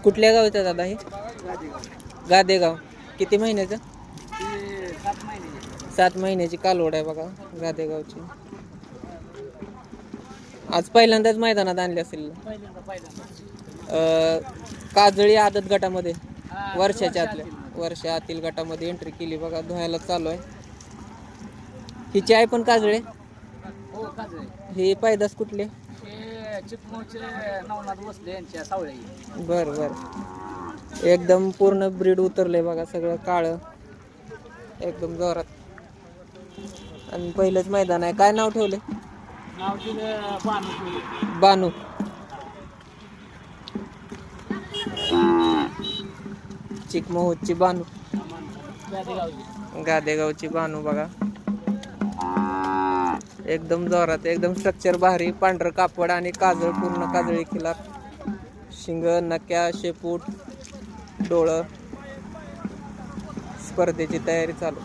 कुठल्या गावचं दादा हे? गादेगाव. किती महिन्याचं? 7 महिन्याची कालवड आहे बघा गादेगावची. आज पहिल्यांदाच मैदानात आणले असेल. काजळी आदत गटामध्ये वर्षा आतील गटामध्ये एंट्री केली बघा. धुवायला चालू आहे. हिची आहे पण काजळे. हे पैदास कुठले? बर बर. एकदम पूर्ण ब्रीड उतरले बघा. सगळं काळ एकदम जोरात. आणि पहिलंच मैदान आहे. काय नाव ठेवले? बानू. चिकमोहची बानू. गादेगावची बानू बघा. एकदम जोरात. एकदम स्ट्रक्चर भारी. पांढरं कापड आणि काजळ पूर्ण काजळी खिलार. शिंग, नक्या, शेपूट, डोळं. स्पर्धेची तयारी चालू.